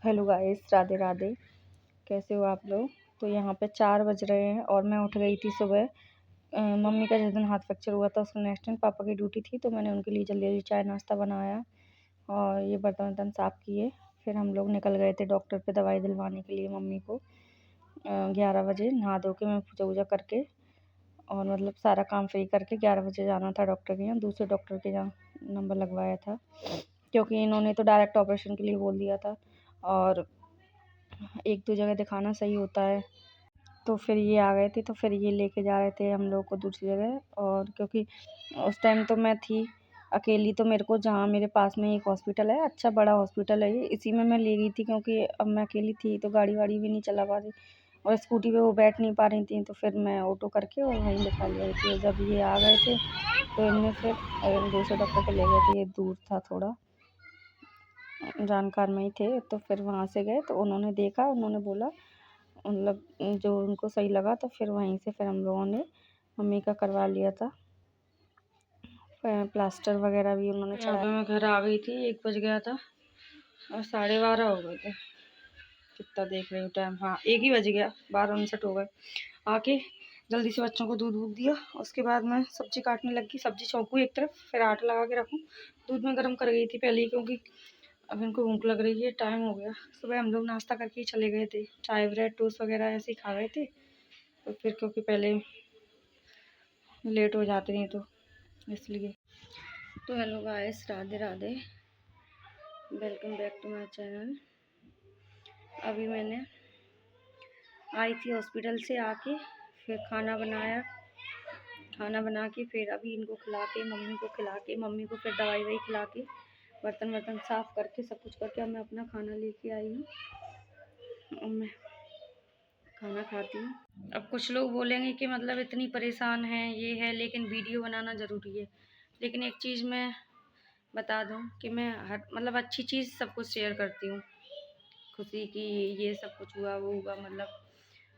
Hello guys, Radhe Radhe. कैसे हो आप लोग? तो यहाँ पे 4 बज रहे हैं और मैं उठ गई थी सुबह। मम्मी का जिस दिन हाथ फ्रैक्चर हुआ था उसका नेक्स्ट दिन पापा की ड्यूटी थी, तो मैंने उनके लिए जल्दी जल्दी चाय नाश्ता बनाया और ये बर्तन वर्तन साफ़ किए। फिर हम लोग निकल गए थे डॉक्टर पे दवाई दिलवाने के लिए मम्मी को। 11 बजे नहा धो के मैं पूजा वूजा करके और मतलब सारा काम फ्री करके 11 बजे जाना था डॉक्टर के यहाँ। दूसरे डॉक्टर के यहाँ नंबर लगवाया था क्योंकि इन्होंने तो डायरेक्ट ऑपरेशन के लिए बोल दिया था और एक दो जगह दिखाना सही होता है। तो फिर ये आ गए थे, तो फिर ये लेके जा रहे थे हम लोग को दूसरी जगह। और क्योंकि उस टाइम तो मैं थी अकेली, तो मेरे को जहाँ मेरे पास में एक हॉस्पिटल है, अच्छा बड़ा हॉस्पिटल है ये, इसी में मैं ले गई थी क्योंकि अब मैं अकेली थी तो गाड़ी वाड़ी भी नहीं चला पा रही और स्कूटी पे वो बैठ नहीं पा रही थी। तो फिर मैं ऑटो करके और वहीं दिखा ले आई थी। जब ये आ गए थे तो इनने फिर दूसरे डॉक्टर को ले गए थे, ये दूर था थोड़ा, जानकार में ही थे। तो फिर वहाँ से गए तो उन्होंने देखा, उन्होंने बोला मतलब जो उनको सही लगा, तो फिर वहीं से फिर हम लोगों ने मम्मी का करवा लिया था। प्लास्टर वगैरह भी उन्होंने चढ़ाया। मैं घर आ गई थी, 1 बज गया था और 12:30 हो गए थे। कितना देख रही हूँ टाइम, हाँ 1 ही बज गया, 12:59 हो गए। आके जल्दी से बच्चों को दूध वूध दिया, उसके बाद मैं सब्जी काटने लगी। सब्जी छौंकूँ एक तरफ, फिर आटा लगा के रखूँ। दूध में गर्म कर गई थी पहले ही क्योंकि अब इनको भूख लग रही है, टाइम हो गया। सुबह हम लोग नाश्ता करके ही चले गए थे, चाय ब्रेड टोस्ट वगैरह ऐसे ही खा गए थे। तो फिर क्योंकि पहले लेट हो जाते हैं तो इसलिए। तो hello guys, Radhe Radhe, welcome back to my channel. अभी मैंने आई थी हॉस्पिटल से, आके फिर खाना बनाया। खाना बना के फिर अभी इनको खिला के मम्मी को फिर दवाई वही खिला के बर्तन वर्तन साफ़ करके सब कुछ करके अब मैं अपना खाना लेके आई हूँ और मैं खाना खाती हूँ। अब कुछ लोग बोलेंगे कि मतलब इतनी परेशान है ये है, लेकिन वीडियो बनाना ज़रूरी है। लेकिन एक चीज़ मैं बता दूँ कि मैं हर मतलब अच्छी चीज़ सब कुछ शेयर करती हूँ, खुशी की ये सब कुछ हुआ वो हुआ। मतलब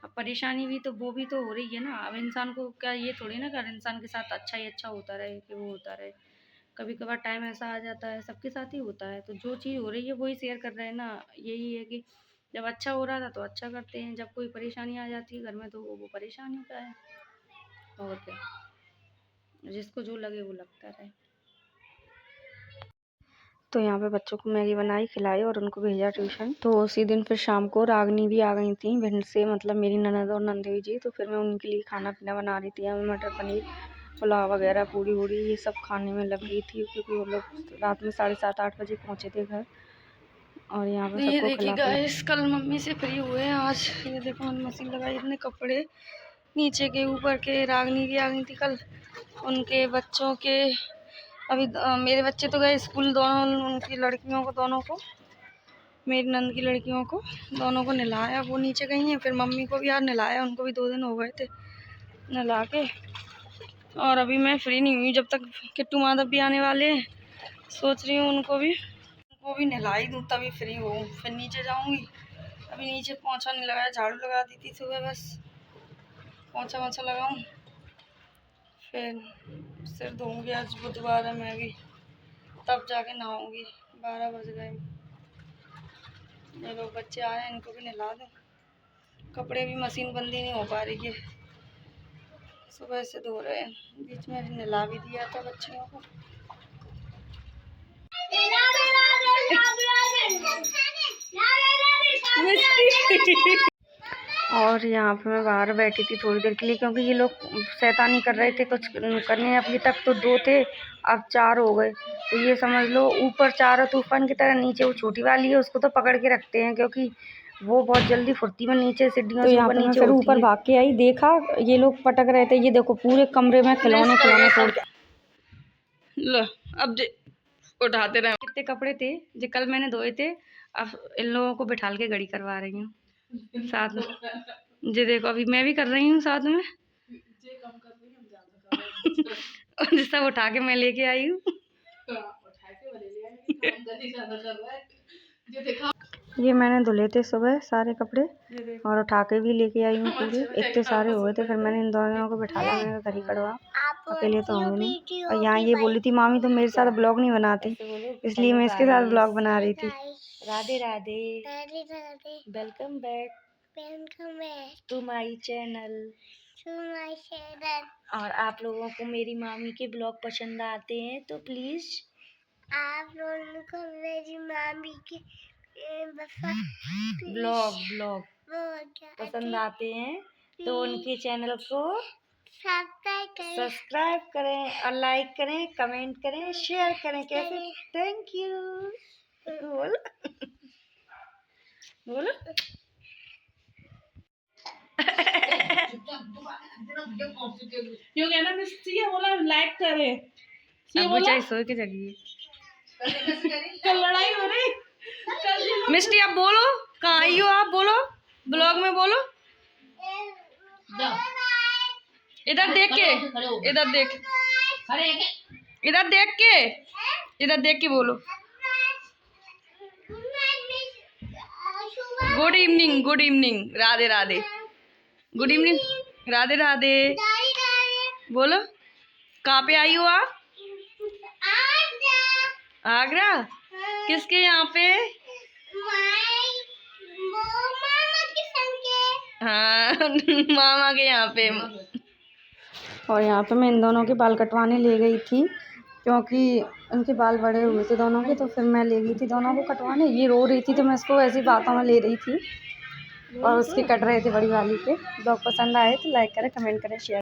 अब परेशानी भी तो वो भी तो हो रही है ना। अब इंसान को क्या ये थोड़ी ना कर इंसान के साथ अच्छा ही अच्छा होता रहे कि वो होता रहे। कभी कभार टाइम ऐसा आ जाता है, सबके साथ ही होता है। तो जो चीज़ हो रही है वही शेयर कर रहे हैं ना। यही है कि जब अच्छा हो रहा था तो अच्छा करते हैं, जब कोई परेशानी आ जाती है घर में तो वो परेशान होता है। और क्या, जिसको जो लगे वो लगता रहे। तो यहाँ पे बच्चों को मैगी बनाई खिलाई और उनको भेजा ट्यूशन। तो उसी दिन फिर शाम को रागनी भी आ गई थी भिंड से, मतलब मेरी ननद और नंदवी जी। तो फिर मैं उनके लिए खाना पीना बना रही थी। मैं मटर पनीर पुलाव वगैरह पूड़ी वूड़ी ये सब खाने में लग गई थी क्योंकि वो लोग रात में 7:30-8 बजे पहुँचे थे घर। और यहाँ पे सबको खिला गाइस, कल मम्मी से फ्री हुए हैं। आज ये देखो मैंने मशीन लगाई, इतने कपड़े नीचे के ऊपर के। रागनी भी आ गई थी कल, उनके बच्चों के अभी मेरे बच्चे तो गए स्कूल, दोनों उनकी लड़कियों को, दोनों को, मेरी नंद की लड़कियों को दोनों को नहलाया, वो नीचे गई हैं। फिर मम्मी को भी यार नहलाया, उनको भी 2 दिन हो गए थे नहला के। और अभी मैं फ्री नहीं हुई, जब तक किट्टू माधव भी आने वाले हैं सोच रही हूँ उनको भी नहला ही दूँ तभी फ्री हो। फिर नीचे जाऊँगी, अभी नीचे पोंछा नहीं लगाया, झाड़ू लगा दी थी सुबह, बस पोंछा वोछा लगाऊँ फिर सिर धोऊँगी। आज बुधवार है, मैं भी तब जाके नहाऊँगी। 12 बज गए। ये लोग बच्चे आए हैं, इनको भी नहला दूँ। कपड़े भी मशीन बंदी नहीं हो पा रही है, सुबह से धो रहे हैं। बीच में भी नहला भी दिया था बच्चियों को। और यहाँ पे मैं बाहर बैठी थी थोड़ी देर के लिए क्योंकि ये लोग शैतानी कर रहे थे कुछ करने। अभी तक तो 2 थे, अब 4 हो गए। तो ये समझ लो ऊपर 4 है तूफान की तरह, नीचे वो छोटी वाली है उसको तो पकड़ के रखते हैं क्योंकि वो बहुत जल्दी फुर्ती में नीचे सीढ़ियों से ऊपर नीचे फिर ऊपर भाग के आई, देखा ये लोग पटक रहे थे। ये देखो पूरे कमरे में खिलौने तोड़ के लो। अब उठाते रहे। कितने कपड़े थे जो कल मैंने धोए थे, अब इन लोगों को बिठाल के गड़ी करवा रही हूँ साथ में। जी देखो अभी मैं भी कर रही हूँ साथ में और सब उठा के मैं लेके आई हूँ। ये मैंने धुले थे सुबह सारे कपड़े और उठा के भी लेके आई हूँ पूरे, इतने सारे हो गए थे। फिर मैंने इन दोनों को बिठाया, मैंने घर ही करवा, अकेले तो होंगे नहीं। और यहाँ ये बोली थी मामी तुम मेरे साथ ब्लॉग नहीं बनाती, इसलिए मैं इसके साथ ब्लॉग बना रही थी। Radhe Radhe. Radhe Radhe. Welcome back to my channel. और आप लोगों को मेरी मामी के ब्लॉग पसंद आते हैं तो प्लीज आप लोगों को मेरी मामी के ब्लॉग पसंद आते हैं तो उनके चैनल को सब्सक्राइब करें और लाइक करें, कमेंट करें, शेयर करें। कैसे? Thank you. बोल बोलो। क्यों कहना मिस्टी है, बोला लाइक करें। अब चाहे सो के जगिए। कल लड़ाई हो रही। मिस्टी आप बोलो, कहाँ आई हो आप? बोलो ब्लॉग में बोलो। इधर देख के, इधर देख, इधर देख के बोलो। Good evening, good evening, Radhe Radhe. Good evening, Radhe Radhe. बोलो कहाँ पे आई हो आप? आगरा। किसके यहाँ पे? हाँ मामा के यहाँ पे। और यहाँ पे मैं इन दोनों के बाल कटवाने ले गई थी क्योंकि उनके बाल बड़े हुए थे दोनों के, तो फिर मैं ले गई थी दोनों को कटवाने। ये रो रही थी तो मैं इसको ऐसी बातों में ले रही थी और उसके कट रहे थे बड़ी वाली के। ब्लॉग पसंद आए तो लाइक करें, कमेंट करें, शेयर